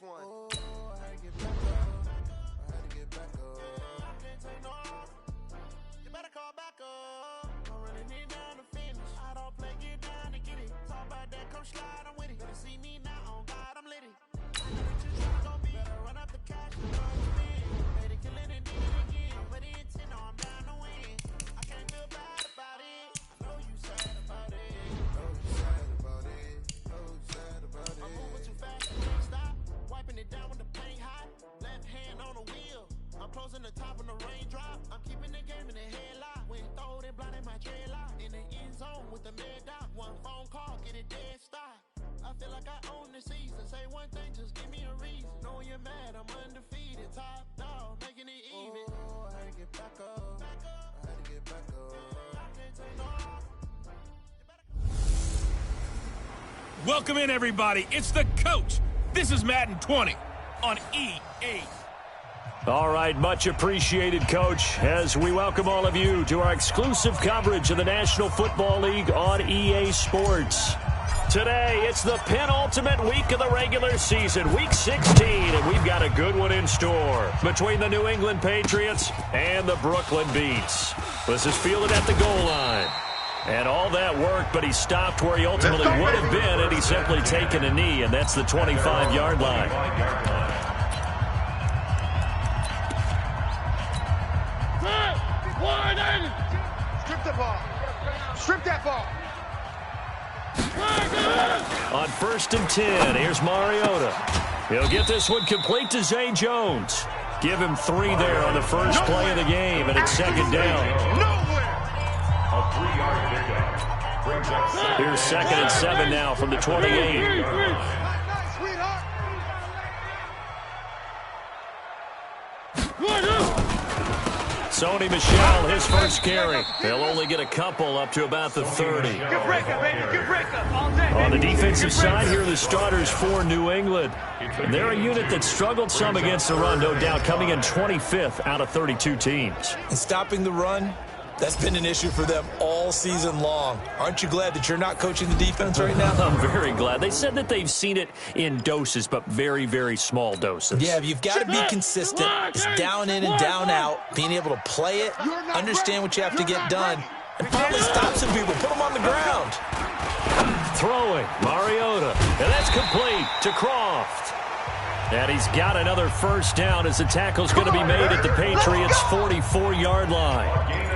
this one. Oh, I had to get back up. I had to get back up. I can't take no off. You better call back up. Don't really need down to finish. I don't play, get down to get it. Talk about that, come slide, I'm with it. Better see me now, on God, I'm litty. I know that you're trying to go be. Better run up the cash and run the spin. Made it, kill it, and did it again. But the intent, no, I'm down to win. I can't feel bad about it. I know you sad about it. Know you sad about it. Know you sad about it. I'm moving too fast, I can't stop. Wiping it down when the paint hot. Left hand on the wheel. I'm closing the top when the raindrop. I'm keeping the game in the headlock. When throwed and blinded my dreadlock. In the end zone with the mad dot. One phone call, get it dead stop. I feel like I own the season. Say one thing, just give me a reason. Knowing you're mad, I'm undefeated. Top dog, making it even. Oh, I had to get back up. I had to get back up. I can't take no off. Welcome in, everybody. It's the coach. This is Madden 20 on EA. All right, much appreciated, Coach, as we welcome all of you to our exclusive coverage of the National Football League on EA Sports. Today, it's the penultimate week of the regular season, Week 16, and we've got a good one in store between the New England Patriots and the Brooklyn Beats. This is fielded at the goal line. And all that worked, but he stopped where he ultimately would have been, and he's simply taken a knee, and that's the 25-yard line. Strip the ball. Strip that ball. On 1st and 10, here's Mariota. He'll get this one complete to Zay Jones. Give him 3 there on the first play of the game, and it's 2nd down. A 3-yard pickup brings up Here's 2nd and 7 now from the 28. Sony Michel, his first carry. They'll only get a couple up to about the 30. Good breakup, baby. Good breakup. All day, On the defensive side, here are the starters for New England. They're a unit that struggled some against the run, no doubt, coming in 25th out of 32 teams. And stopping the run, that's been an issue for them all season long. Aren't you glad that you're not coaching the defense right now? I'm very glad. They said that they've seen it in doses, but very, very small doses. Yeah, you've got to be consistent. It's down in and down out, being able to play it, understand what you have to get done, and finally stop some people, put them on the ground. Throwing, Mariota, and that's complete to Croft. And he's got another first down as the tackle's going to be made at the Patriots' 44-yard line.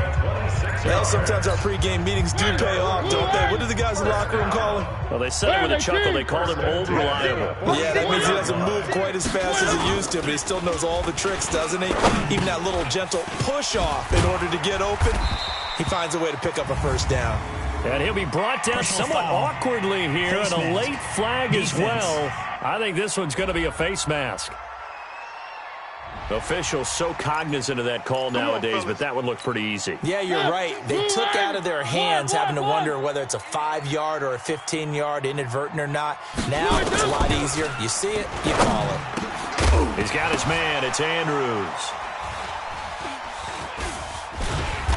Well, sometimes our pregame meetings do pay off, don't they? What do the guys in the locker room call him? Well, they said it with a chuckle. They called him Old Reliable. Yeah, that means he doesn't move quite as fast as he used to, but he still knows all the tricks, doesn't he? Even that little gentle push-off in order to get open, he finds a way to pick up a first down. And he'll be brought down somewhat awkwardly here, and a late flag as well. I think this one's going to be a face mask. Officials so cognizant of that call nowadays, but that one looked pretty easy. Yeah, you're right. They took out of their hands having to wonder whether it's a 5-yard or a 15-yard, inadvertent or not. Now it's a lot easier. You see it, you call it. He's got his man. It's Andrews.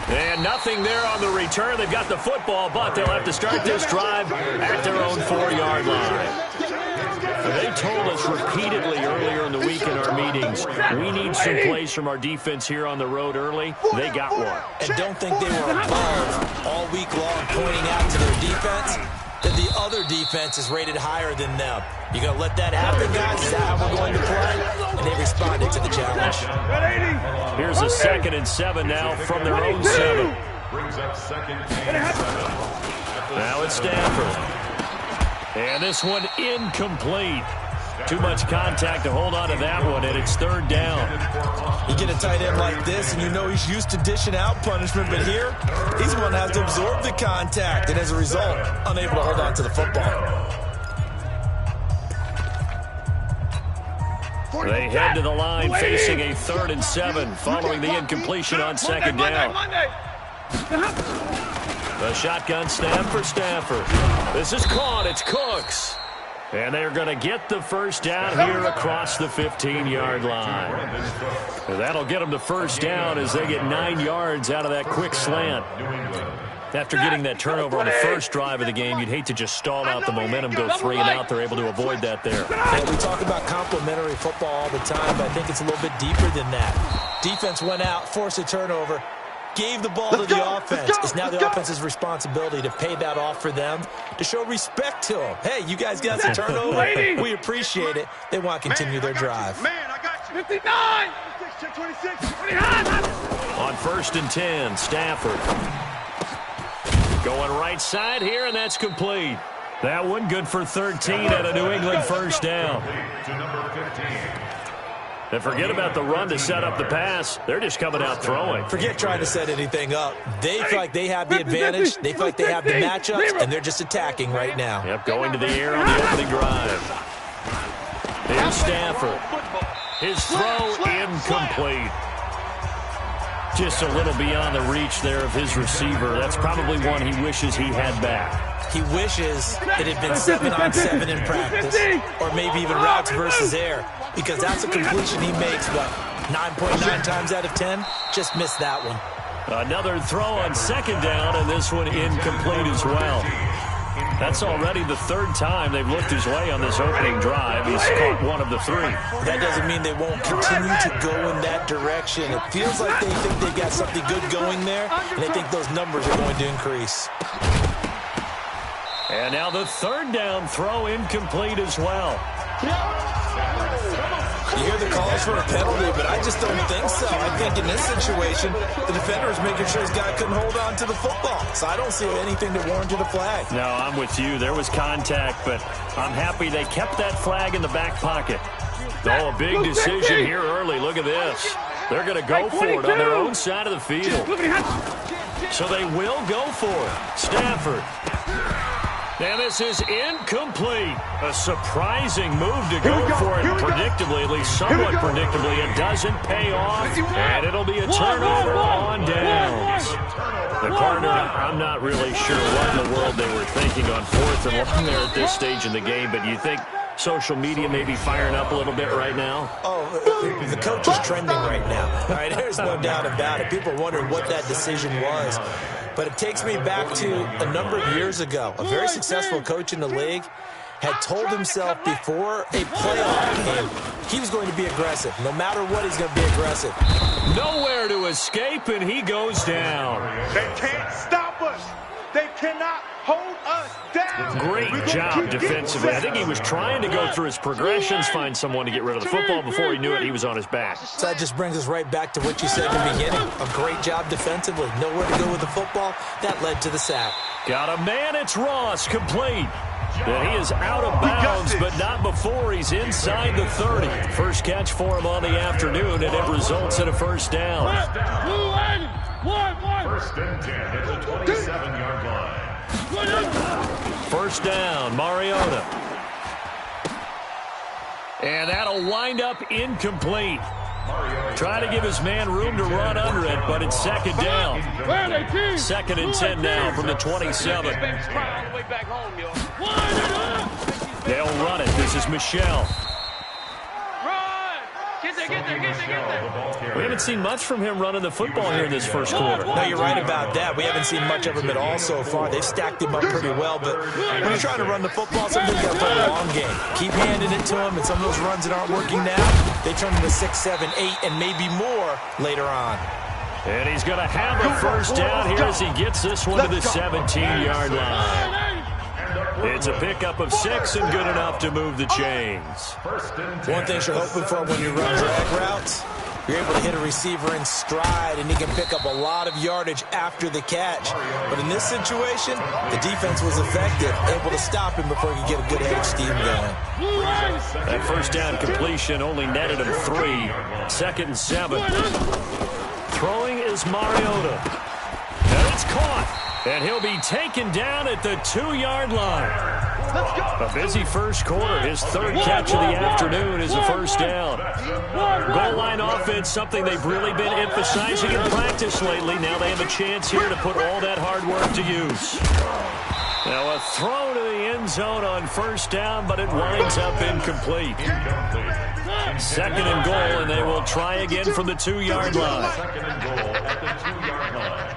And nothing there on the return. They've got the football, but they'll have to start this drive at their own 4-yard line. They told us repeatedly earlier in the week in our meetings, we need some plays from our defense here on the road early. They got one. And don't think they were above all week long pointing out to their defense that the other defense is rated higher than them. You going to let that happen, guys? Is that how we're going to play? And they responded to the challenge. Here's a 2nd and 7 now from their own 7. brings up 2nd and 7. Now it's Stafford. And this one incomplete. Too much contact to hold on to that one, and it's 3rd down. You get a tight end like this, and you know he's used to dishing out punishment, but here, he's the one that has to absorb the contact, and as a result, unable to hold on to the football. They head to the line facing a 3rd and 7 following the incompletion on 2nd down. The shotgun snap for Stafford. This is caught. It's Cooks. And they're going to get the first down here across the 15-yard line. And that'll get them the first down as they get 9 yards out of that quick slant. After getting that turnover on the first drive of the game, you'd hate to just stall out the momentum, go 3 and out. They're able to avoid that there. Yeah, we talk about complementary football all the time, but I think it's a little bit deeper than that. Defense went out, forced a turnover, gave the ball to the offense. It's now the offense's responsibility to pay that off for them, to show respect to them. Hey, you guys got the turnover. We appreciate it. They want to continue their drive. Man, I got you. 59. 26. 29. On 1st and 10, Stafford. Going right side here, and that's complete. That one good for 13 at a New England first down. To number 15. And forget about the run to set up the pass. They're just coming out throwing. Forget trying to set anything up. They feel like they have the advantage. They feel like they have the matchups, and they're just attacking right now. Yep, going to the air on the opening drive. Here's Stafford. His throw incomplete. Just a little beyond the reach there of his receiver. That's probably one he wishes he had back. He wishes it had been 7-on-7 in practice, or maybe even routes versus air, because that's a completion he makes, 9.9 times out of 10? Just missed that one. Another throw on 2nd down, and this one incomplete as well. That's already the 3rd time they've looked his way on this opening drive. He's caught one of the 3. That doesn't mean they won't continue to go in that direction. It feels like they think they've got something good going there, and they think those numbers are going to increase. And now the 3rd down throw incomplete as well. You hear the calls for a penalty, but I just don't think so. I think in this situation, the defender is making sure his guy couldn't hold on to the football. So I don't see anything that warranted a flag. No, I'm with you. There was contact, but I'm happy they kept that flag in the back pocket. Oh, a big decision here early. Look at this. They're going to go for it on their own side of the field. So they will go for it. Stafford. And this is incomplete. A surprising move to go for it. Predictably, at least somewhat predictably, it doesn't pay off. And it'll be a turnover on downs. The partner, I'm not really sure what in the world they were thinking on 4th and long there at this stage in the game, but you think social media may be firing up a little bit right now? Oh, the coach is trending right now. All right, there's no doubt about it. People are wondering what that decision was. But it takes me back to a number of years ago. A very successful coach in the league had told himself before a playoff game he was going to be aggressive. No matter what, he's going to be aggressive. Nowhere to escape, and he goes down. They can't stop us. They cannot hold us down. Great job defensively. I think he was trying to go through his progressions, find someone to get rid of the football. Before he knew it, he was on his back. So that just brings us right back to what you said in the beginning. A great job defensively. Nowhere to go with the football. That led to the sack. Got a man. It's Ross. Complete. And he is out of bounds, but not before he's inside the 30. First catch for him on the afternoon, and it results in a first down. 1st and 10 at the 27-yard line. First down, Mariota. And that'll wind up incomplete. Trying to give his man room to run under it, but it's 2nd down. 2nd and 10 now from the 27. They'll run it. This is Michelle. We haven't seen much from him running the football here in this first quarter. No, you're right about that. We haven't seen much of him at all so far. They've stacked him up pretty well, but when you're trying to run the football, sometimes you got to play the long game. Keep handing it to him, and some of those runs that aren't working now, they turn into 6, 7, 8, and maybe more later on. And he's going to have a first down here as he gets this one to the 17-yard line. It's a pickup of 6 and good enough to move the chains. One thing you're hoping for when you run drag routes, you're able to hit a receiver in stride, and he can pick up a lot of yardage after the catch. But in this situation, the defense was effective, able to stop him before he could get a good head of steam going. That first down completion only netted him 3. 2nd and 7. Throwing is Mariota. And it's caught. And he'll be taken down at the 2-yard line. A busy first quarter. His 3rd catch of the afternoon is a first down. Goal line offense, something they've really been emphasizing in practice lately. Now they have a chance here to put all that hard work to use. Now a throw to the end zone on first down, but it winds up incomplete. 2nd and goal, and they will try again from the 2-yard line. 2nd and goal at the 2-yard line.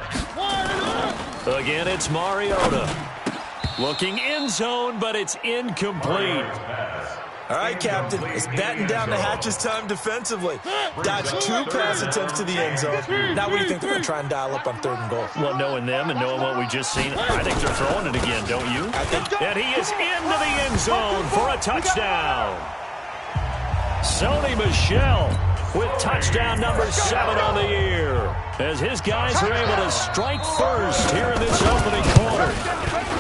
Again, it's Mariota. Looking end zone, but it's incomplete. All right, Captain, it's batten down the hatches time defensively. Dodged 2 pass attempts to the end zone. Now what do you think they're going to try and dial up on 3rd and goal? Well, knowing them and knowing what we just seen, I think they're throwing it again, don't you? And he is into the end zone for a touchdown. Sony Michel with touchdown number 7 on the year, as his guys are able to strike first here in this opening quarter.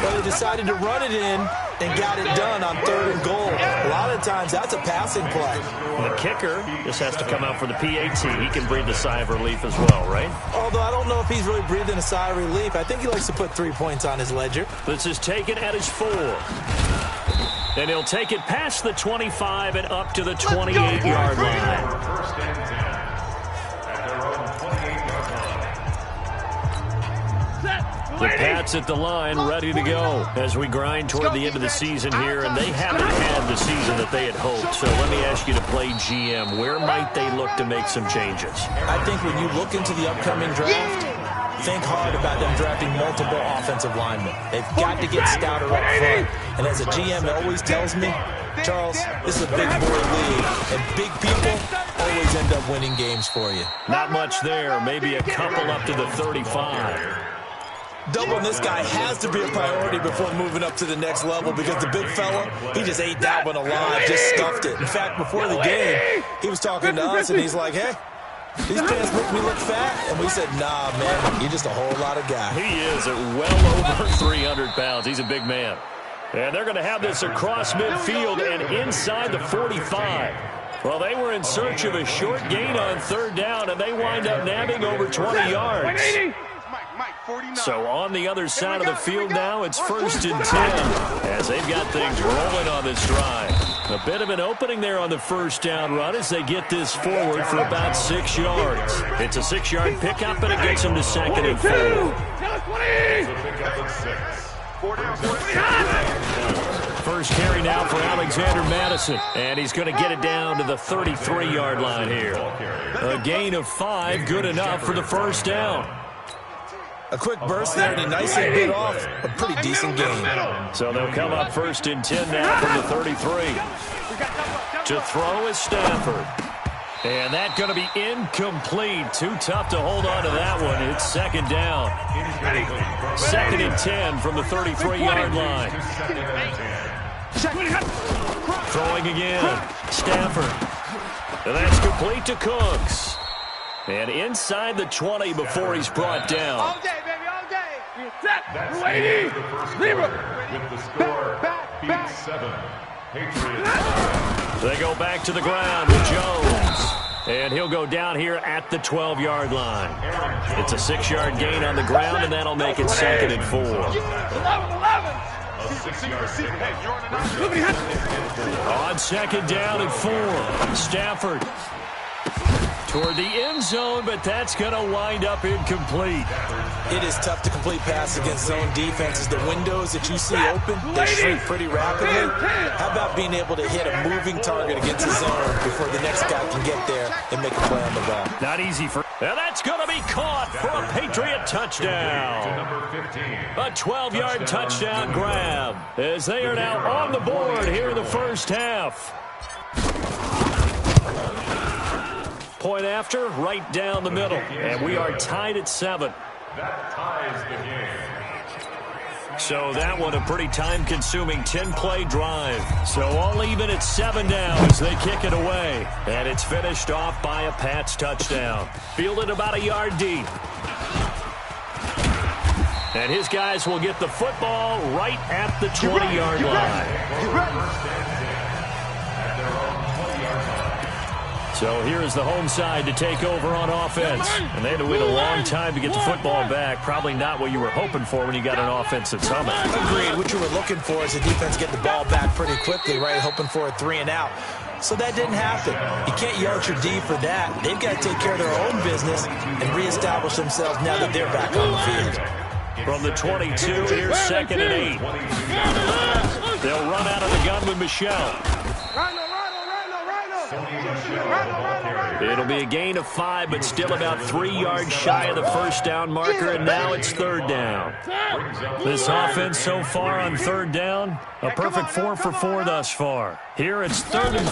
Well, they decided to run it in and got it done on 3rd and goal. A lot of times, that's a passing play. The kicker just has to come out for the PAT. He can breathe a sigh of relief as well, right? Although I don't know if he's really breathing a sigh of relief. I think he likes to put 3 points on his ledger. This is taken at his 4. And he'll take it past the 25 and up to the 28-yard line. First and 10 at their own 28-yard line. The Pats at the line, ready to go as we grind toward the end of the season here, and they haven't had the season that they had hoped. So let me ask you to play GM. Where might they look to make some changes? I think when you look into the upcoming draft, think hard about them drafting multiple offensive linemen. They've got to get stouter up front. And as a GM always tells me, Charles, this is a big boy league, and big people always end up winning games for you. Not much there. Maybe a couple up to the 35. Doubling this guy has to be a priority before moving up to the next level, because the big fella, he just ate that one alive, just stuffed it. In fact, before the game, he was talking to us, and he's like, hey, these pants make me look fat. And we said, nah, man, you're just a whole lot of guy. He is at well over 300 pounds. He's a big man. And they're going to have this across midfield and inside the 45. Well, they were in search of a short gain on 3rd down, and they wind up nabbing over 20 yards. So on the other side of the field now, it's 1st and 10 as they've got things rolling on this drive. A bit of an opening there on the 1st down run as they get this forward for about 6 yards. It's a 6-yard pickup, and it gets them to 2nd and 4. First carry now for Alexander Madison, and he's going to get it down to the 33-yard line here. A gain of 5, good enough for the 1st down. A quick burst there, and he nicely bit off a pretty decent gain. So they'll come up 1st and 10 now from the 33. To throw is Stafford. And that's going to be incomplete. Too tough to hold on to that one. It's 2nd down. 2nd and 10 from the 33-yard line. Throwing again. Stafford. And that's complete to Cooks. And inside the 20 before he's brought down. All day, baby, all day. That's the first quarter with the score being 7. Patriots. They go back to the ground with Jones. And he'll go down here at the 12-yard line. It's a 6-yard gain on the ground, and that'll make it 2nd and 4. 11. On 2nd down and 4. Stafford toward the end zone, but that's going to wind up incomplete. It is tough to complete passes against zone defenses. The windows that you see open, they shrink pretty rapidly. How about being able to hit a moving target against the zone before the next guy can get there and make a play on the ball? Not easy for... And that's going to be caught for a Patriot touchdown. A 12-yard touchdown grab as they are now on the board here in the 1st half. Point after, right down the middle. And we are tied at 7. That ties the game. So that one a pretty time-consuming 10-play drive. So all even at 7 down as they kick it away. And it's finished off by a Pats touchdown. Fielded about a yard deep. And his guys will get the football right at the 20-yard line. So here is the home side to take over on offense. And they had to wait a long time to get the football back. Probably not what you were hoping for when you got an offense that's humming. Agreed. What you were looking for is the defense get the ball back pretty quickly, right? Hoping for a 3 and out. So that didn't happen. You can't yell at your D for that. They've got to take care of their own business and reestablish themselves now that they're back on the field. From the 22, here's 2nd and 8. They'll run out of the gun with Michel. It'll be a gain of 5, but still about 3 yards shy of the first down marker, and now it's third down. This offense so far on third down, a perfect 4 for 4 thus far. Here it's 3rd and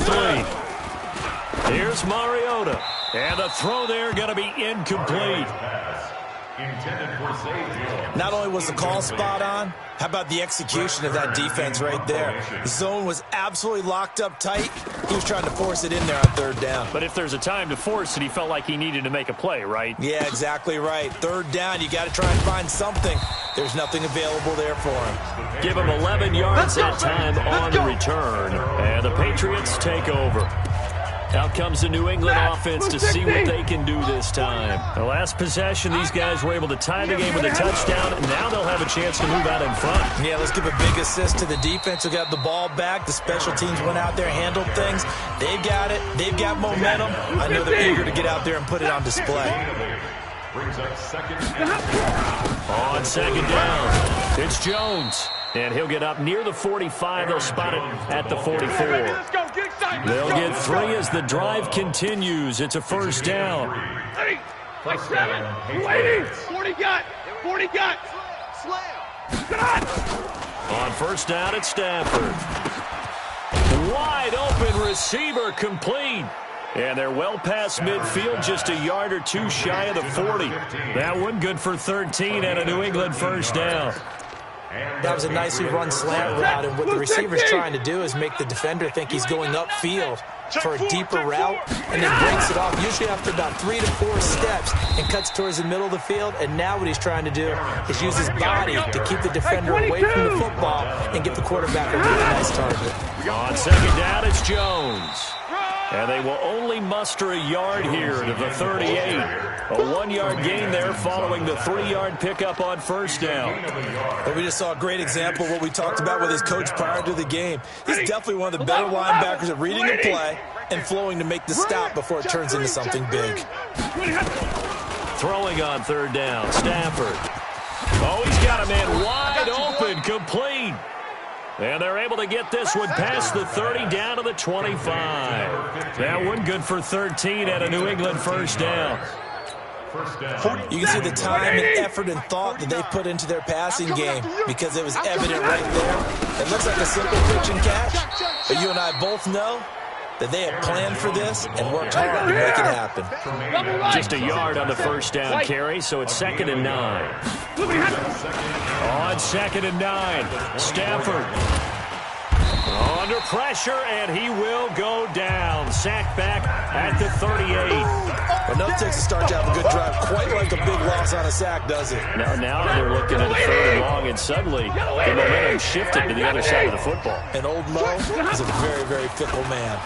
3. Here's Mariota, and the throw there going to be incomplete. Not only was the call spot on, how about the execution of that defense right there? The zone was absolutely locked up tight. He was trying to force it in there on third down. But if there's a time to force it, he felt like he needed to make a play, right? Yeah, exactly right. Third down, you got to try and find something. There's nothing available there for him. Give him 11 yards that time on the return. And the Patriots take over. Out comes the New England offense to see what they can do this time. The last possession, these guys were able to tie the game with a touchdown, and now they'll have a chance to move out in front. Yeah, let's give a big assist to the defense who got the ball back. The special teams went out there, handled things. They've got it. They've got momentum. I know they're eager to get out there and put it on display. On second down, it's Jones. And he'll get up near the 45. They'll spot it at the 44. They'll get 3 as the drive continues. It's a first down. 40 got. Slam. On first down, it's Stafford. Wide open receiver complete. And they're well past midfield, just a yard or 2 shy of the 40. That one good for 13 and a New England first down. That was a nicely run slant route, and what the receiver's trying to do is make the defender think he's going upfield for a deeper route, and then breaks it off, usually after about 3 to 4 steps, and cuts towards the middle of the field. And now what he's trying to do is use his body to keep the defender away from the football and get the quarterback a really nice target. On second down, it's Jones. And they will only muster a yard here to the 38. A 1-yard gain there following the 3-yard pickup on first down. But we just saw a great example of what we talked about with his coach prior to the game. He's definitely one of the better linebackers at reading a play and flowing to make the stop before it turns into something big. Throwing on third down, Stafford. Oh, he's got a man wide open, complete. And they're able to get this one past the 30 down to the 25. That one good for 13 and a New England first down. You can see the time and effort and thought that they put into their passing game because it was evident right there. It looks like a simple pitch and catch, but you and I both know that they have planned for this and worked hard to make it happen. Just a yard on the first down carry, so it's 2nd and 9. On 2nd and 9, Stafford under pressure, and he will go down. Sacked back at the 38. But no Texas start to have a good drive, quite like a big loss on a sack, does it? Now they're looking at a 3rd and long, and suddenly the momentum shifted to the other side of the football. And old Mo is a very, very fickle man.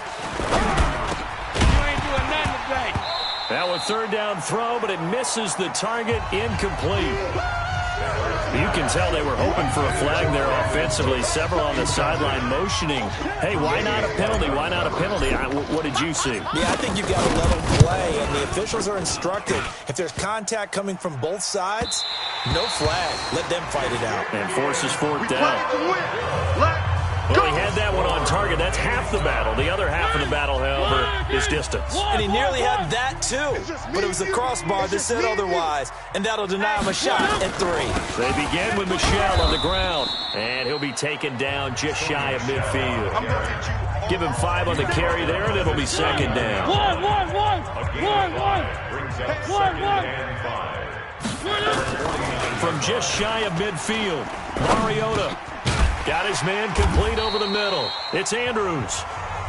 That was 3rd down throw, but it misses the target, incomplete. You can tell they were hoping for a flag there offensively. Several on the sideline motioning. Hey, why not a penalty? Why not a penalty? What did you see? Yeah, I think you've got to let them play, and the officials are instructed. If there's contact coming from both sides, no flag. Let them fight it out. And forces 4th down. Well, he had that one on target. That's half the battle. The other half of the battle, however, is distance. And he nearly had that, too. But it was the crossbar that said otherwise. And that'll deny him a shot at 3. They begin with Michel on the ground. And he'll be taken down just shy of midfield. Give him 5 on the carry there, and it'll be 2nd down. From just shy of midfield, Mariota got his man complete over the middle. It's Andrews.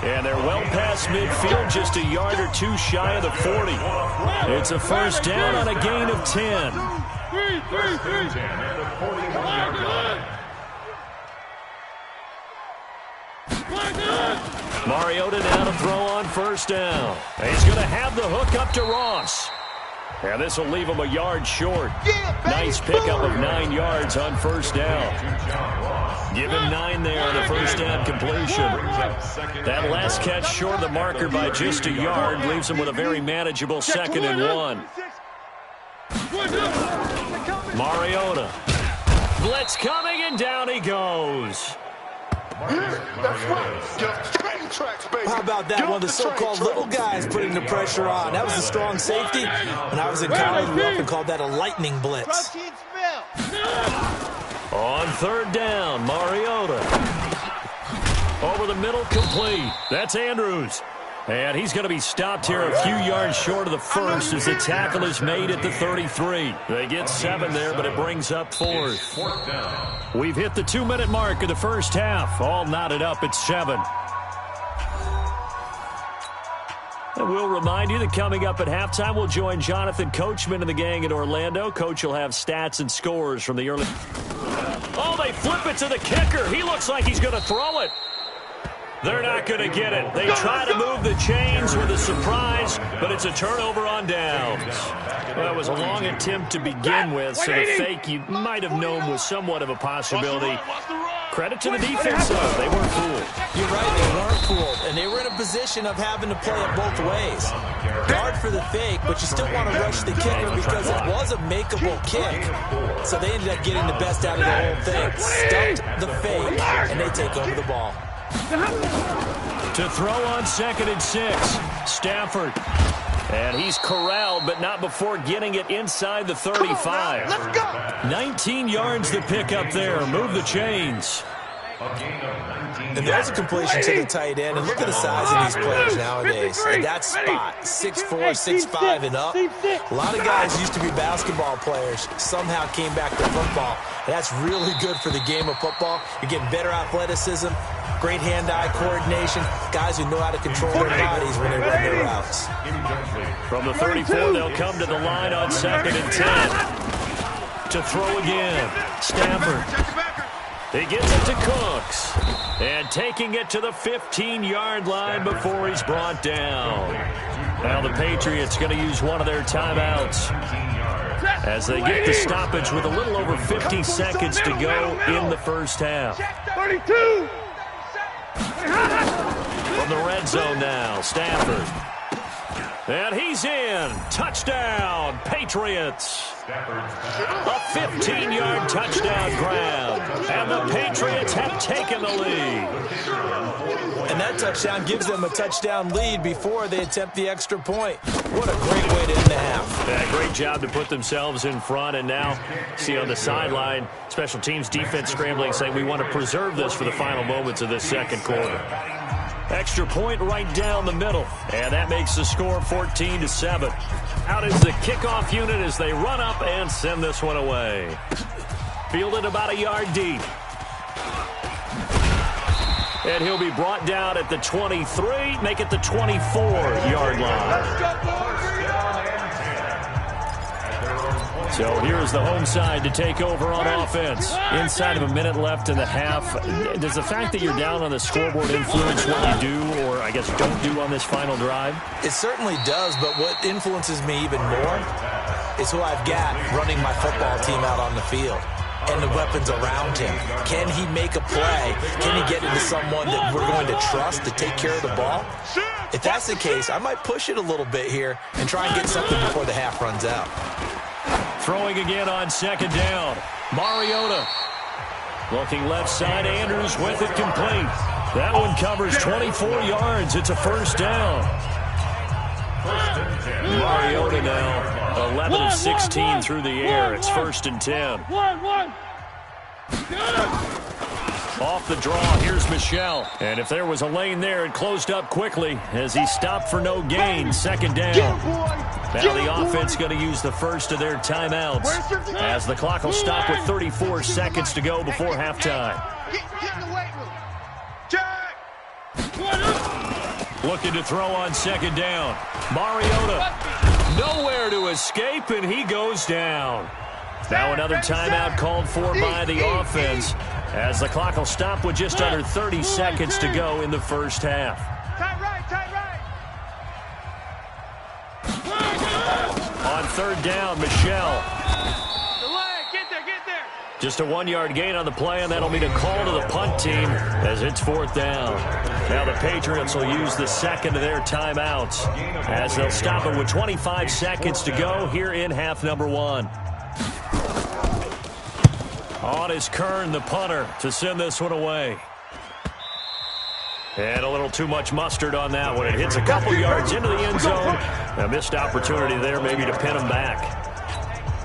And they're well past midfield, just a yard or 2 shy of the 40. It's a first down on a gain of 10. Mariota now to throw on first down. He's going to have the hook up to Ross. And this will leave him a yard short. Nice pickup of 9 yards on first down. Give him 9 there on the first down completion. That last catch short of the marker by just a yard leaves him with a very manageable 2nd and 1. Mariota. Blitz coming, and down he goes. That's right. Get straight tracks, baby. How about that? One of the so-called little guys putting the pressure on. That was a strong safety. When I was in college, we often called that a lightning blitz. On third down, Mariota. Over the middle, complete. That's Andrews. And he's going to be stopped here a few yards short of the first as the tackle is made at the 33. They get 7 there, but it brings up 4th. We've hit the 2-minute mark of the first half. All knotted up at 7. And we'll remind you that coming up at halftime, we'll join Jonathan Coachman and the gang in Orlando. Coach will have stats and scores from the early... Oh, they flip it to the kicker. He looks like he's going to throw it. They're not going to get it. They try to move the chains with a surprise, but it's a turnover on downs. Well, it was a long attempt to begin with, so the fake you might have known was somewhat of a possibility. Credit to the defense, though. They weren't fooled. You're right, they weren't fooled, and they were in a position of having to play it both ways. Guard for the fake, but you still want to rush the kicker because it was a makeable kick. So they ended up getting the best out of the whole thing. Stumped the fake, and they take over the ball. To throw on 2nd and 6, Stafford. And he's corralled, but not before getting it inside the 35. Let's go. 19 yards to pick up there. Move the chains. And there's a completion to the tight end. And look at the size of these players nowadays. At that spot, 6'4", 6'5", and up. A lot of guys used to be basketball players, somehow came back to football. And that's really good for the game of football. You're getting better athleticism, great hand-eye coordination, guys who know how to control their bodies when they run their routes. From the 34, they'll come to the line on 2nd and 10. To throw again, Stafford. He gets it to Cooks. And taking it to the 15-yard line before he's brought down. Now the Patriots going to use one of their timeouts as they get the stoppage with a little over 50 seconds to go in the first half. 32. From the red zone now, Stafford. And he's in. Touchdown, Patriots. A 15-yard touchdown grab. And the Patriots have taken the lead. And that touchdown gives them a touchdown lead before they attempt the extra point. What a great way to end the half. Yeah, great job to put themselves in front. And now, see on the sideline, special teams defense scrambling, saying we want to preserve this for the final moments of this second quarter. Extra point right down the middle. And that makes the score 14-7. Out is the kickoff unit as they run up and send this one away. Fielded about a yard deep. And he'll be brought down at the 23, make it the 24-yard line. So here's the home side to take over on offense. Inside of a minute left in the half. Does the fact that you're down on the scoreboard influence what you do or, I guess, don't do on this final drive? It certainly does, but what influences me even more is who I've got running my football team out on the field and the weapons around him. Can he make a play? Can he get into someone that we're going to trust to take care of the ball? If that's the case, I might push it a little bit here and try and get something before the half runs out. Throwing again on 2nd down. Mariota. Looking left side, Andrews with it complete. That one covers 24 yards. It's a first down. Mariota now 11 of 16 through the air. It's 1st and 10. Off the draw, here's Michel. And if there was a lane there, it closed up quickly as he stopped for no gain. 2nd down. Now the offense going to use the first of their timeouts as the clock will stop with 34 seconds to go before halftime. Looking to throw on 2nd down. Mariota nowhere to escape, and he goes down. Now another timeout called for by the offense as the clock will stop with just under 30 seconds to go in the first half. Tight right, tight right. On 3rd down, Michel. Get there. Just a 1-yard gain on the play, and that'll be the call to the punt team as it's 4th down. Now the Patriots will use the second of their timeouts as they'll stop it with 25 seconds to go here in half number 1. On is Kern, the punter, to send this one away. And a little too much mustard on that one. It hits a couple yards into the end zone. A missed opportunity there maybe to pin him back.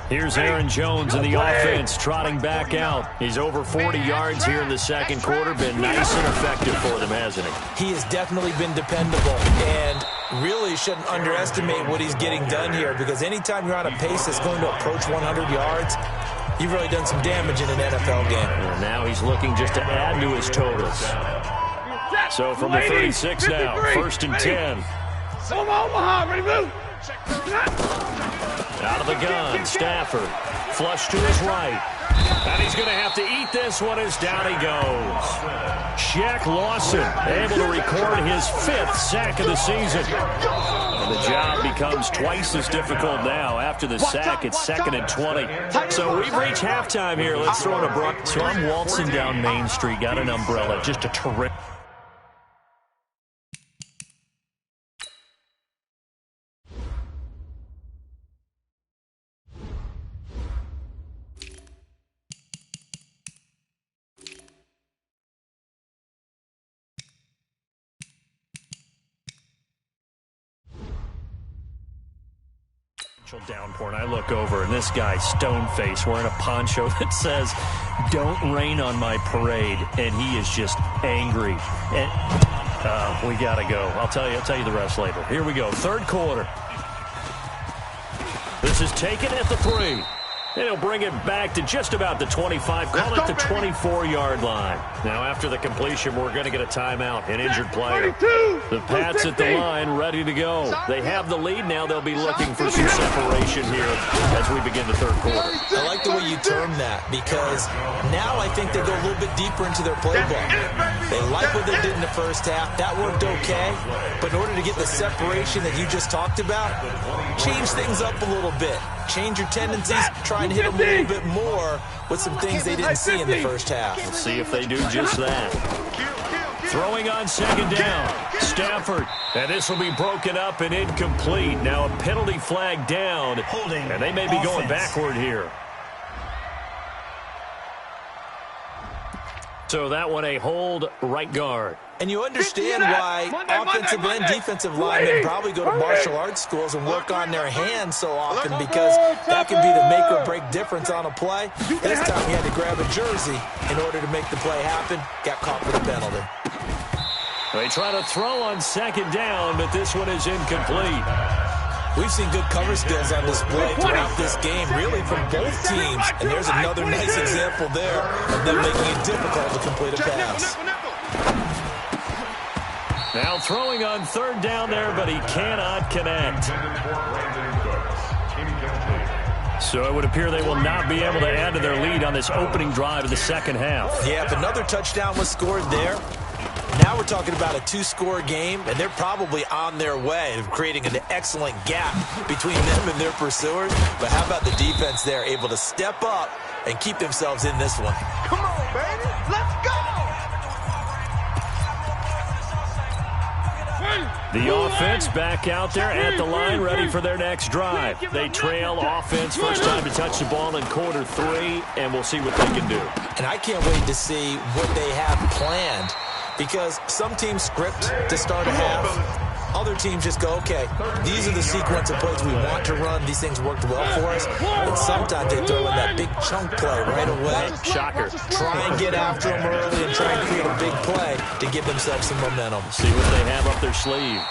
Here's Aaron Jones in the offense, trotting back out. He's over 40 yards here in the second quarter. Been nice and effective for them, hasn't he? He has definitely been dependable, and really shouldn't underestimate what he's getting done here, because anytime you're on a pace that's going to approach 100 yards, you've really done some damage in an NFL game. And now he's looking just to add to his totals. So from the 36 now, 1st and 10. Out of the gun, Stafford. Flush to his right. And he's going to have to eat this one as down he goes. Shaq Lawson able to record his 5th sack of the season. And the job becomes twice as difficult now. After the sack, it's 2nd and 20. So we've reached halftime here. Let's throw in a brook. So I'm waltzing down Main Street, got an umbrella. Just a terrific. Downpour, and I look over, and this guy, stone-faced, wearing a poncho that says, "Don't rain on my parade," and he is just angry. And we gotta go. I'll tell you the rest later. Here we go, 3rd quarter. This is taken at the 3. And he'll bring it back to just about the 25, call it the 24-yard line. Now, after the completion, we're going to get a timeout, an injured player. The Pats at the line, ready to go. They have the lead now. They'll be looking for some separation here as we begin the 3rd quarter. I like the way you term that, because now I think they go a little bit deeper into their playbook. They like what they did in the first half. That worked okay. But in order to get the separation that you just talked about, change things up a little bit. Change your tendencies, try and hit them a little bit more with some things they didn't see in the first half. Let's see if they do just that. Throwing on 2nd down, Stafford. And this will be broken up and incomplete. Now a penalty flag down, and they may be going backward here. So that one a hold, right guard. And you understand why offensive and defensive linemen probably go to martial arts schools and work on their hands so often, because that can be the make or break difference on a play. This time he had to grab a jersey in order to make the play happen. Got caught for the penalty. They try to throw on 2nd down, but this one is incomplete. We've seen good cover skills on display throughout this game, really from both teams. And there's another nice example there of them making it difficult to complete a pass. Now throwing on 3rd down there, but he cannot connect. So it would appear they will not be able to add to their lead on this opening drive of the 2nd half. Yeah, if another touchdown was scored there, now we're talking about a 2-score game, and they're probably on their way of creating an excellent gap between them and their pursuers. But how about the defense there, able to step up and keep themselves in this one? Come on, baby. Let's go. The offense back out there at the line, ready for their next drive. They trail offense, first time to touch the ball in quarter 3, and we'll see what they can do. And I can't wait to see what they have planned, because some teams script to start a half. Other teams just go, okay, these are the sequence of plays we want to run. These things worked well for us. And sometimes they throw in that big chunk play right away. Shocker. Try and get after them early and try and create a big play to give themselves some momentum. See what they have up their sleeve.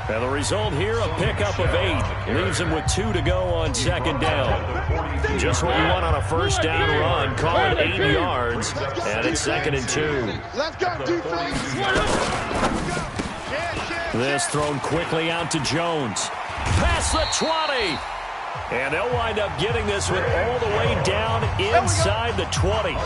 And the result here, a pickup of 8. Leaves them with 2 to go on 2nd down. Just what we want on a first down run. Call it 8 yards. And it's 2nd and 2. Let's go, defense. This thrown quickly out to Jones. Past the 20. And they'll wind up getting this one all the way down inside the 20.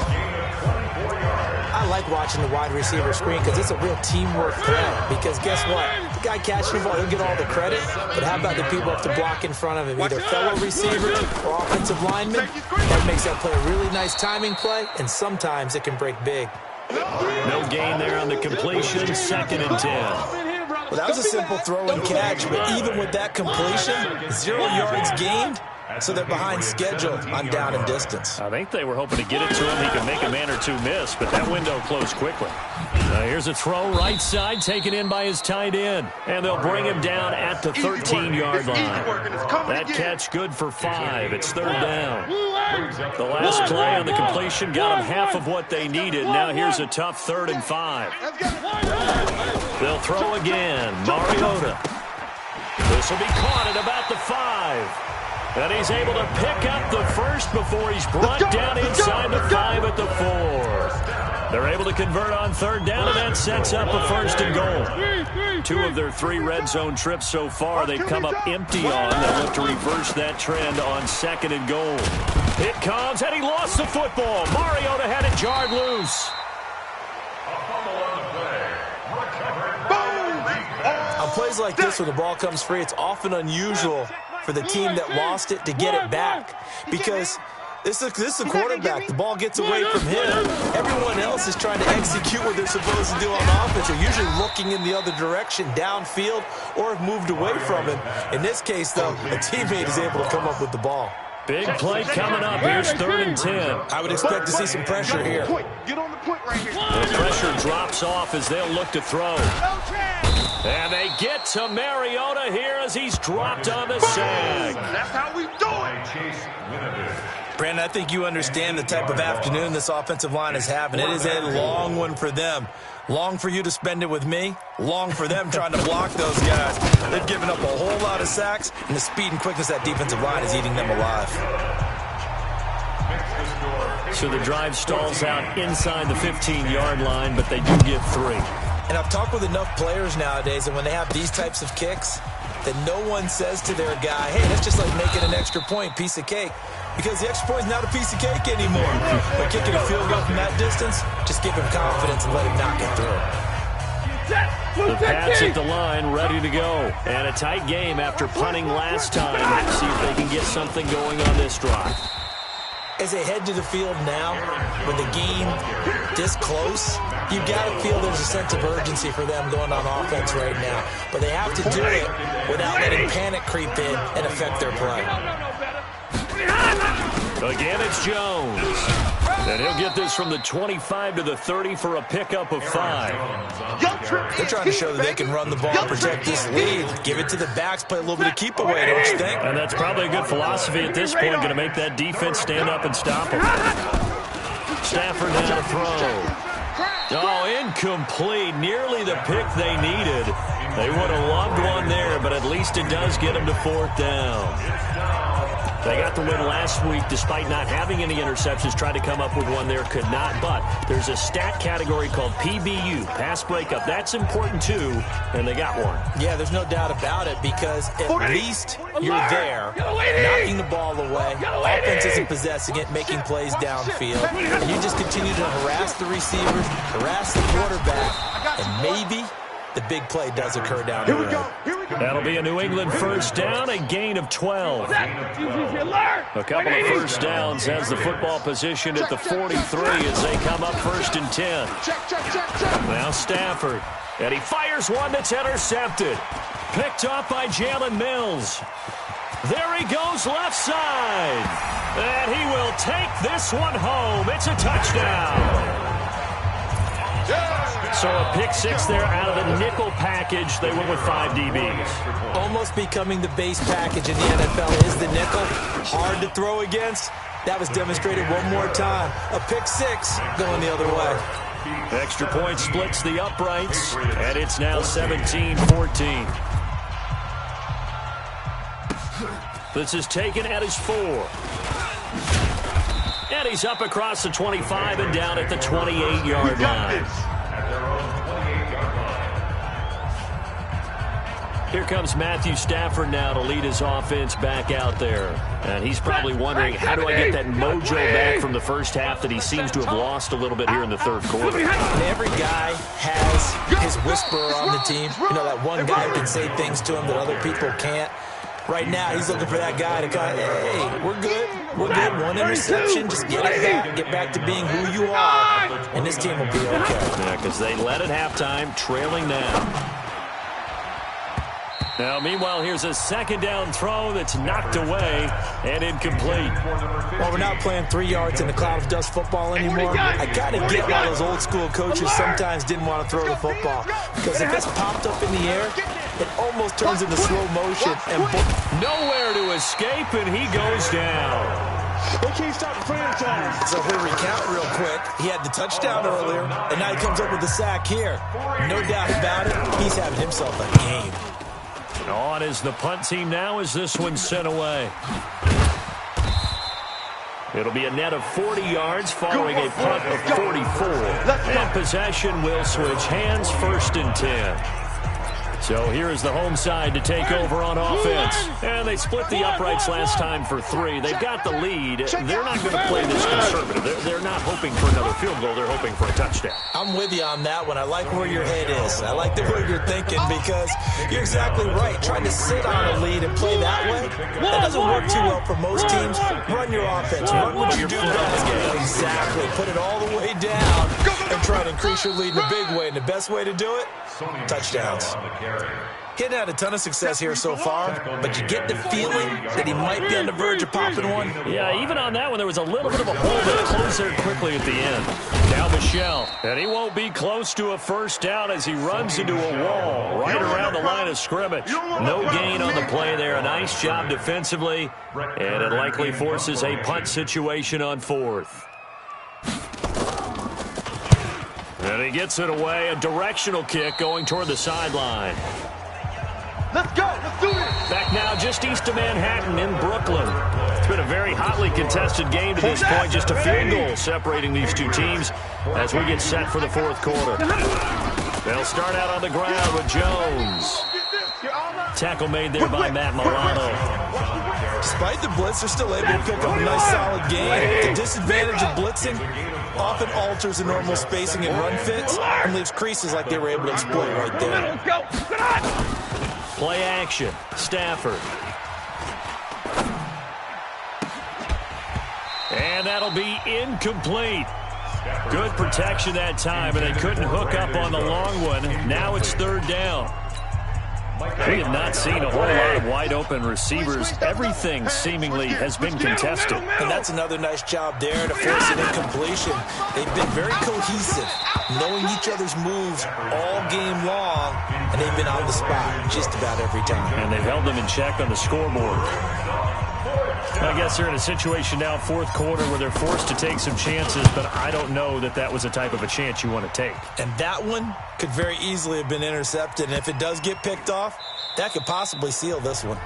I like watching the wide receiver screen because it's a real teamwork play. Because guess what? The guy catching the ball, he'll get all the credit. But how about the people up to block in front of him? Either fellow receivers or offensive linemen. That makes that play a really nice timing play, and sometimes it can break big. No gain there on the completion. 2nd and 10. Well, that was a simple throw and catch, but even with that completion, 0 yards gained, So they're behind schedule on down and distance. I think they were hoping to get it to him. He could make a man or two miss, but that window closed quickly. Here's a throw right side, taken in by his tight end. And they'll bring him down at the 13-yard line. That catch good for 5. It's third down. The last play on the completion got them half of what they needed. Now here's a tough 3rd and 5. They'll throw again. Mariota. This will be caught at about the 5. And he's able to pick up the first before he's brought down inside the 5 at the 4. They're able to convert on 3rd down, and that sets up a 1st and goal. 2 of their 3 red zone trips so far they've come up empty on. They'll look to reverse that trend on 2nd and goal. It comes, and he lost the football. Mariota had it jarred loose. On plays like this where the ball comes free, it's often unusual for the team that lost it to get it back, because this is a quarterback. The ball gets away from him. Everyone else is trying to execute what they're supposed to do on offense. They're usually looking in the other direction, downfield, or have moved away from him. In this case, though, a teammate is able to come up with the ball. Big play coming up. Here's 3rd and 10. I would expect to see some pressure here. Get on the point right here. The pressure drops off as they'll look to throw. And they get to Mariota here as he's dropped on the sag. That's how we do it. Brandon, I think you understand the type of afternoon this offensive line is having. It is a long one for them. Long for you to spend it with me. Long for them trying to block those guys. They've given up a whole lot of sacks, and the speed and quickness of that defensive line is eating them alive. So the drive stalls out inside the 15-yard line, but they do get 3. And I've talked with enough players nowadays, and when they have these types of kicks, that no one says to their guy, hey, that's just like making an extra point, piece of cake. Because the extra point is not a piece of cake anymore. By kicking a field goal from that distance, just give him confidence and let him knock it through. The Pats at the line, ready to go. And a tight game after punting last time. Let's see if they can get something going on this drive. As they head to the field now, with the game this close, you've got to feel there's a sense of urgency for them going on offense right now. But they have to do it without letting panic creep in and affect their play. Again, it's Jones. And he'll get this from the 25 to the 30 for a pickup of 5. They're trying to show that they can run the ball and protect this lead. Give it to the backs, play a little bit of keep away, don't you think? And that's probably a good philosophy at this point, going to make that defense stand up and stop them. Stafford now to throw. Oh, incomplete. Nearly the pick they needed. They would have loved one there, but at least it does get them to 4th down. They got the win last week despite not having any interceptions. Tried to come up with one there, could not. But there's a stat category called PBU, pass breakup. That's important too, and they got one. Yeah, there's no doubt about it, because at least you're there, knocking the ball away. Offense isn't possessing it, making plays downfield. And you just continue to harass the receivers, harass the quarterback, and maybe the big play does occur down the road. That'll be a New England 1st down, a gain of 12. A couple of first downs has the football position at the 43 as they come up 1st and 10. Now Stafford, and he fires one that's intercepted. Picked off by Jalen Mills. There he goes left side. And he will take this one home. It's a touchdown. So a pick 6 there out of the nickel package. They went with 5 DBs. Almost becoming the base package in the NFL is the nickel. Hard to throw against. That was demonstrated one more time. A pick 6 going the other way. Extra point splits the uprights, and it's now 17-14. This is taken at his 4. And he's up across the 25 and down at the 28-yard line. Here comes Matthew Stafford now to lead his offense back out there. And he's probably wondering, how do I get that mojo back from the first half that he seems to have lost a little bit here in the 3rd quarter? Every guy has his whisperer on the team. You know, that one guy can say things to him that other people can't. Right now, he's looking for that guy to go, hey, we're good. We're good. One interception. Just get it back. Get back to being who you are. And this team will be okay. Yeah, because they led at halftime, trailing now. Now, meanwhile, here's a second down throw that's knocked away and incomplete. Well, we're not playing 3 yards in a cloud of dust football anymore. I kind of get why those old school coaches sometimes didn't want to throw the football. Because if it's popped up in the air, it almost turns into slow motion. And nowhere to escape, and he goes down. They can't stop the franchise. So he'll recount real quick. He had the touchdown earlier, and now he comes up with the sack here. No doubt about it, he's having himself a game. On is the punt team now as this one's sent away. It'll be a net of 40 yards following a punt of 44. And possession will switch hands, 1st and 10. So here is the home side to take over on offense. And they split the uprights last time for 3. They've got the lead. They're not going to play this conservative. They're not hoping for another field goal. They're hoping for a touchdown. I'm with you on that one. I like where your head is. I like the way you're thinking because you're exactly right. Trying to sit on a lead and play that way, that doesn't work too well for most teams. Run your offense. Run what you do best. Exactly. Put it all the way down and try to increase your lead in a big way. And the best way to do it, touchdowns. Getting had a ton of success here so far, but you get the feeling that he might be on the verge of popping one. Yeah, even on that one, there was a little bit of a hole that closed there quickly at the end. Now Michelle, and he won't be close to a first down as he runs into a wall right around the line of scrimmage. No gain on the play there. A nice job defensively, and it likely forces a punt situation on 4th. And he gets it away, a directional kick going toward the sideline. Let's go. Let's do this. Back now just east of Manhattan in Brooklyn. It's been a very hotly contested game to this point. Just a field goal separating these two teams as we get set for the 4th quarter. They'll start out on the ground with Jones. Tackle made there by Matt Milano. Despite the blitz, they're still able to pick up a nice solid gain. The disadvantage of blitzing often alters the normal spacing and run fits and leaves creases like they were able to exploit right there. Play action. Stafford. And that'll be incomplete. Good protection that time, and they couldn't hook up on the long one. Now it's 3rd down. We have not seen a whole lot of wide-open receivers. Everything seemingly has been contested. And that's another nice job there to force an incompletion. They've been very cohesive, knowing each other's moves all game long, and they've been on the spot just about every time. And they've held them in check on the scoreboard. I guess they're in a situation now, 4th quarter, where they're forced to take some chances, but I don't know that that was the type of a chance you want to take. And that one could very easily have been intercepted, and if it does get picked off, that could possibly seal this one.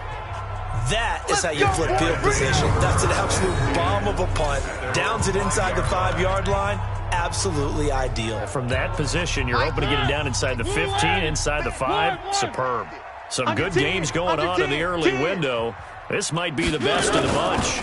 That is how you flip field position. That's an absolute bomb of a punt. Downs it inside the 5-yard line. Absolutely ideal. From that position, you're hoping to get it down inside the 15, inside the 5. Superb. Some good games going on in the early window. This might be the best of the bunch.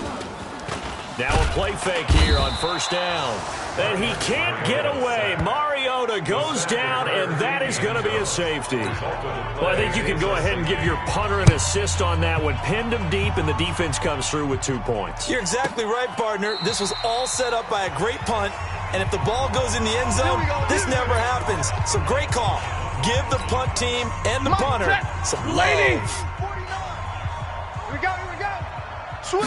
Now a play fake here on 1st down. And he can't get away. Mariota goes down, and that is going to be a safety. Well, I think you can go ahead and give your punter an assist on that one. Pinned him deep, and the defense comes through with 2 points. You're exactly right, partner. This was all set up by a great punt, and if the ball goes in the end zone, this never happens. So great call. Give the punt team and the punter some love. Here we go. Switch.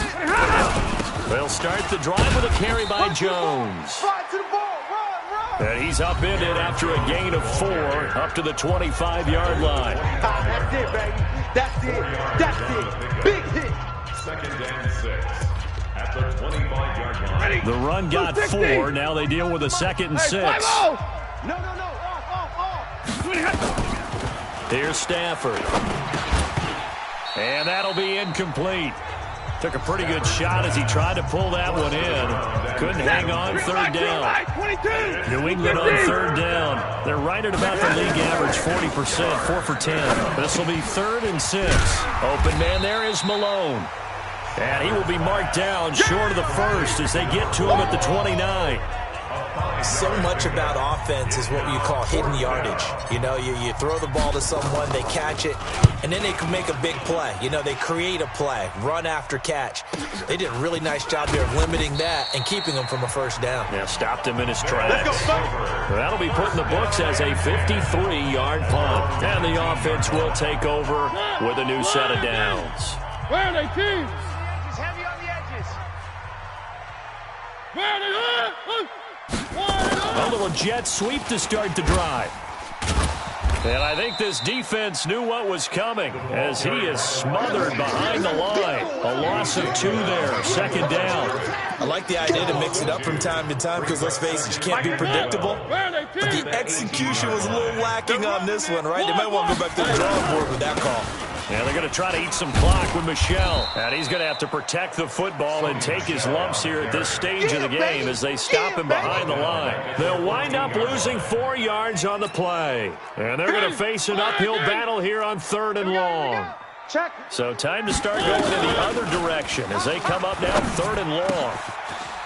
They'll start the drive with a carry by Jones. Run to the ball. Run. And he's upended after a gain of 4 up to the 25-yard line. That's it, baby. That's it. Big hit. 2nd and 6 at the 25-yard line. The run got 4. Now they deal with a 2nd and 6. No. Here's Stafford. And that'll be incomplete. Took a pretty good shot as he tried to pull that one in. Couldn't hang on 3rd down. New England on 3rd down. They're right at about the league average, 40%, 4 for 10. This will be 3rd and 6. Open man there is Malone. And he will be marked down short of the 1st as they get to him at the 29. So much about offense is what you call hidden yardage. You know, you throw the ball to someone, they catch it, and then they can make a big play. You know, they create a play, run after catch. They did a really nice job there of limiting that and keeping him from a first down. Yeah, stopped him in his tracks. That'll be put in the books as a 53-yard punt. And the offense will take over with a new set of downs. Where are they, teams? Heavy on the edges. Where are they? A little jet sweep to start the drive. And I think this defense knew what was coming as he is smothered behind the line. A loss of 2 there, second down. I like the idea to mix it up from time to time because, let's face it, you can't be predictable. But the execution was a little lacking on this one, right? They might want to go back to the drawing board with that call. Yeah, they're going to try to eat some clock with Michel. And he's going to have to protect the football and take his lumps here at this stage of the game as they stop him behind the line. They'll wind up losing 4 yards on the play. And they're going to face an uphill battle here on 3rd and long. So time to start going in the other direction as they come up now 3rd and long.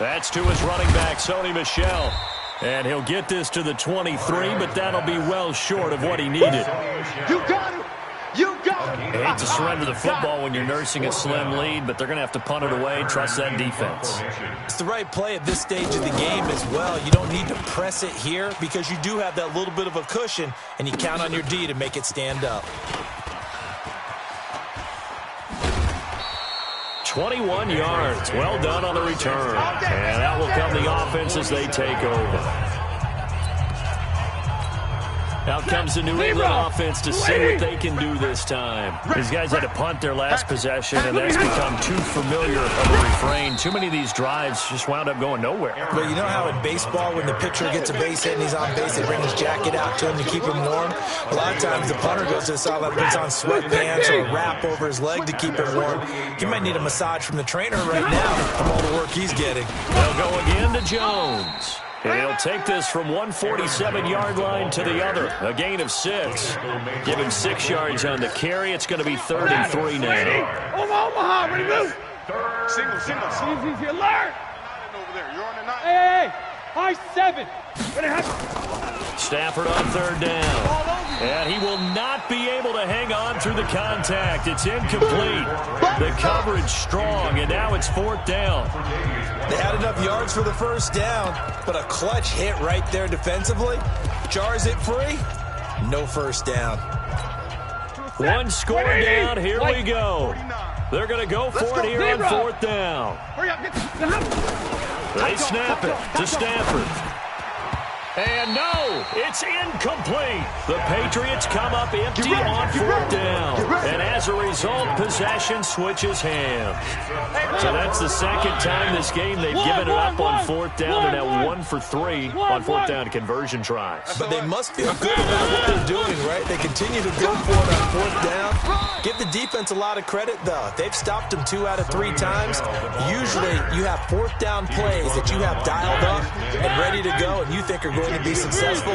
That's to his running back, Sony Michel. And he'll get this to the 23, but that'll be well short of what he needed. You got it. You got it. I hate to surrender the football when you're nursing a slim lead, but they're going to have to punt it away. Trust that defense. It's the right play at this stage of the game as well. You don't need to press it here because you do have that little bit of a cushion, and you count on your D to make it stand up. 21 yards. Well done on the return. And that will come the offense as they take over. Out comes the New England offense to see what they can do this time. These guys had to punt their last possession, and that's become too familiar of a refrain. Too many of these drives just wound up going nowhere. But you know how in baseball, when the pitcher gets a base hit and he's on base, they bring his jacket out to him to keep him warm? A lot of times the punter goes to the sideline, puts on sweatpants or a wrap over his leg to keep him warm. He might need a massage from the trainer right now from all the work he's getting. They'll go again to Jones. And he'll take this from 147-yard line to the other. A gain of 6. Give him 6 yards on the carry. It's going to be 3rd and 3 now. Omaha, ready to move. Single. Easy, alert. Over there. You're on the 9. Hey, high 7. Ready, Stafford on 3rd down. And he will not be able to hang on through the contact. It's incomplete. The coverage strong, and now it's 4th down. They had enough yards for the first down, but a clutch hit right there defensively. Jars it free. No first down. One score down. Here we go. They're going to go for it here on 4th down. Hurry up, They snap it to Stafford. And no, it's incomplete. The Patriots come up empty on 4th down. And as a result, possession switches hands. So that's the second time this game they've given it up on 4th down. They're now 1 for 3 on 4th down conversion tries. But they must feel good about what they're doing, right? They continue to go for it on 4th down. Give the defense a lot of credit, though. They've stopped them 2 out of 3 times. Usually, you have 4th down plays that you have dialed up and ready to go, and you think are going to be successful.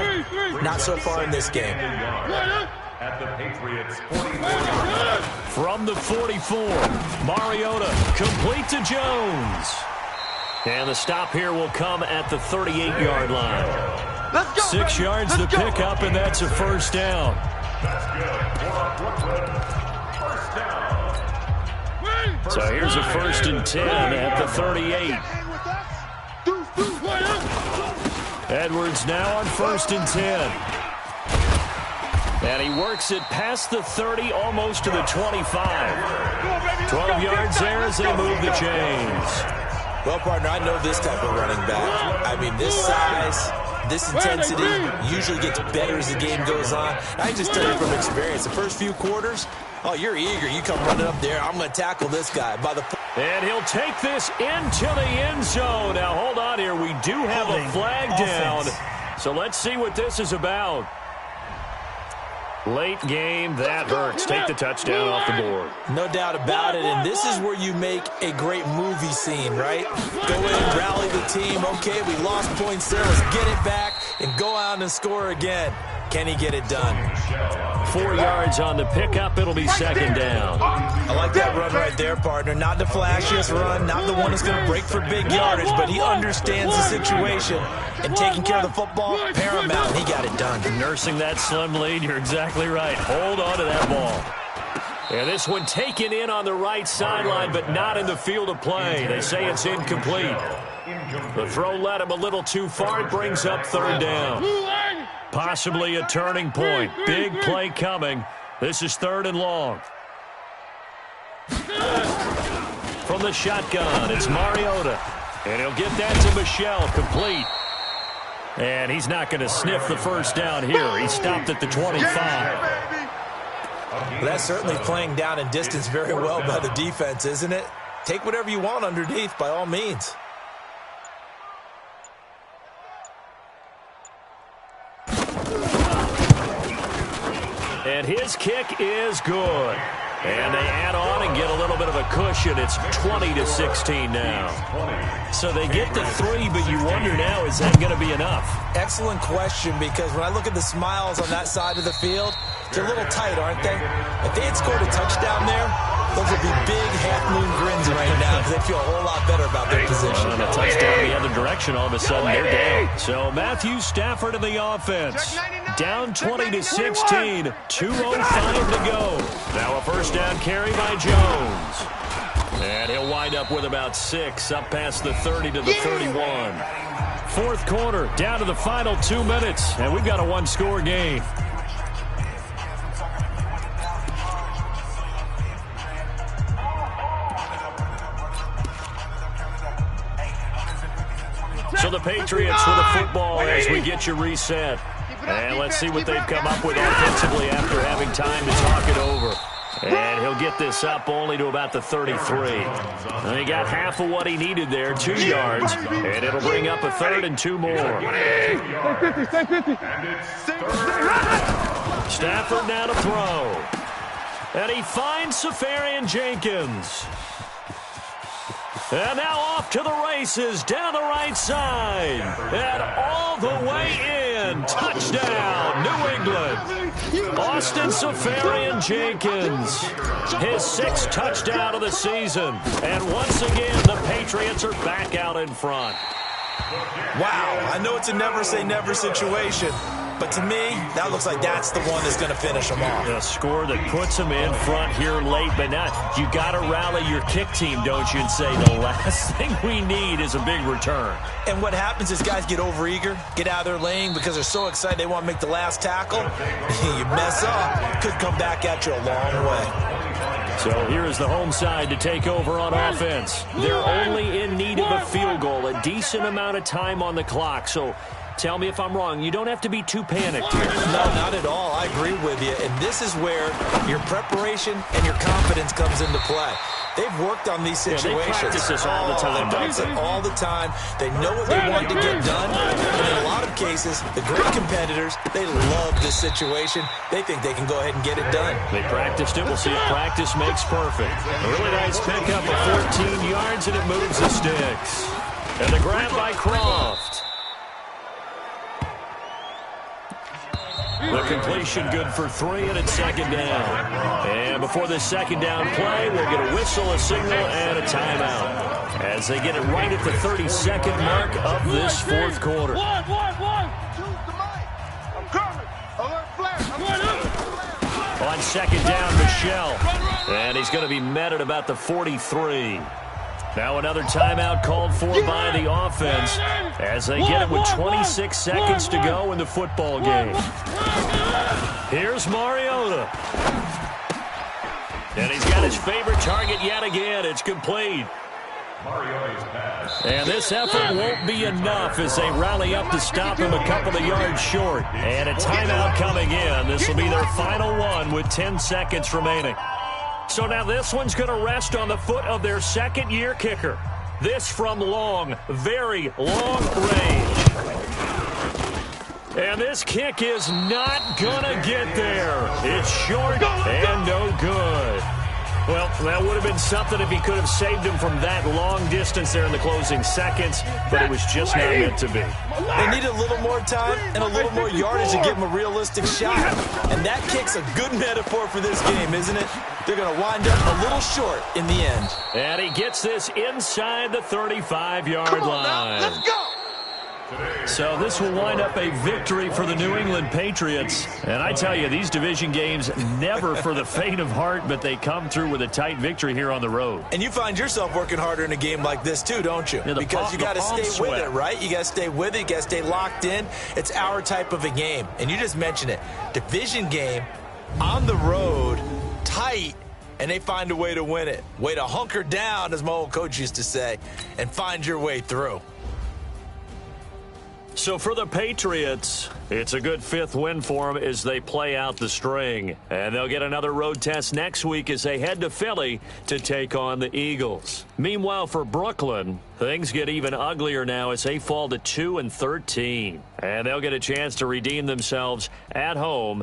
Not so far in this game. At the Patriots 44. From the 44, Mariota complete to Jones. And the stop here will come at the 38-yard line. 6 yards to pick up, and that's a first down. That's good for Brooklyn. First down. So here's a 1st and 10 at the 38. Edwards now on 1st and 10. And he works it past the 30, almost to the 25. 12 yards there as they move the chains. Well, partner, I know this type of running back. I mean, this size, this intensity usually gets better as the game goes on. I just tell you from experience, the first few quarters, oh, you're eager. You come running up there. I'm going to tackle this guy. And he'll take this into the end zone. Now, hold on here. We do have a flag down. So let's see what this is about. Late game, that hurts. Take the touchdown off the board. No doubt about it, and this is where you make a great movie scene, right? Go in, rally the team. Okay, we lost points there. Let's get it back and go out and score again. Can he get it done? 4 yards on the pickup. It'll be 2nd down. I like that run right there, partner. Not the flashiest run, not the one that's going to break for big yardage, but he understands the situation, and taking care of the football, paramount. He got it done. Nursing that slim lead, you're exactly right. Hold on to that ball. And this one taken in on the right sideline, but not in the field of play. They say it's incomplete. The throw led him a little too far. It brings up third down. Possibly a turning point. Big play coming. This is 3rd and long. From the shotgun, it's Mariota. And he'll get that to Michel, complete. And he's not going to sniff the first down here. He stopped at the 25. Well, that's certainly playing down in distance very well by the defense, isn't it? Take whatever you want underneath, by all means. And his kick is good. And they add on and get a little bit of a cushion. It's 20-16 now. So they get the 3, but you wonder now, is that going to be enough? Excellent question, because when I look at the smiles on that side of the field, they're a little tight, aren't they? If they had scored a touchdown there, those would be big half-moon grins right now because they feel a whole lot better about their position. And a touchdown the other direction, all of a sudden they're down. So Matthew Stafford in the offense. Down 20-16, 2:05 to go. Now a first down carry by Jones. And he'll wind up with about 6, up past the 30 to the 31. Fourth quarter, down to the final 2 minutes, and we've got a one-score game. So the Patriots with the football as we get you reset. And let's see what they've come up with offensively after having time to talk it over. And he'll get this up only to about the 33. And he got half of what he needed there, 2 yards. And it'll bring up a 3rd and 2 more. Stay 50. Stafford now to throw. And he finds Safarian Jenkins. And now off to the races, down the right side. And all the way in. Touchdown, New England. Austin Safarian Jenkins. His 6th touchdown of the season. And once again, the Patriots are back out in front. Wow, I know it's a never-say-never situation, but to me, that looks like that's the one that's going to finish them off. A score that puts them in front here late, but not. You got to rally your kick team, don't you, and say the last thing we need is a big return. And what happens is guys get overeager, get out of their lane because they're so excited they want to make the last tackle. You mess up, could come back at you a long way. So here is the home side to take over on offense. They're only in need of a field goal, a decent amount of time on the clock. So tell me if I'm wrong. You don't have to be too panicked here. No, not at all. I agree with you. And this is where your preparation and your confidence comes into play. They've worked on these situations. They practice this all the time. They practice it all the time. They know what they want to get done. And in a lot of cases, the great competitors, they love this situation. They think they can go ahead and get it done. They practiced it. We'll see if practice makes perfect. A really nice pickup of 14 yards, and it moves the sticks. And the grab by Croft. The completion good for 3, and it's 2nd down. And before this 2nd down play, we'll get a whistle, a signal, and a timeout as they get it right at the 32nd mark of this 4th quarter. I'm coming. Alert flash. On 2nd down, Michel. And he's going to be met at about the 43. Now another timeout called for by the offense as they get it with 26 seconds to go in the football game. Here's Mariota. And he's got his favorite target yet again. It's complete. And this effort won't be enough as they rally up to stop him a couple of yards short. And a timeout coming in. This will be their final one with 10 seconds remaining. So now this one's going to rest on the foot of their 2nd-year kicker. This from long, very long range. And this kick is not going to get there. It's short and no good. Well, that would have been something if he could have saved him from that long distance there in the closing seconds, but it was just not meant to be. They need a little more time and a little more yardage to give him a realistic shot. And that kick's a good metaphor for this game, isn't it? They're going to wind up a little short in the end. And he gets this inside the 35-yard line. Let's go. So this will wind up a victory for the New England Patriots. And I tell you, these division games never for the faint of heart, but they come through with a tight victory here on the road. And you find yourself working harder in a game like this too, don't you? Yeah, because you got to stay with it, right? You got to stay with it. You got to stay locked in. It's our type of a game. And you just mentioned it. Division game, on the road, tight, and they find a way to win it. Way to hunker down, as my old coach used to say, and find your way through. So for the Patriots, it's a good fifth win for them as they play out the string. And they'll get another road test next week as they head to Philly to take on the Eagles. Meanwhile, for Brooklyn, things get even uglier now as they fall to 2-13. And they'll get a chance to redeem themselves at home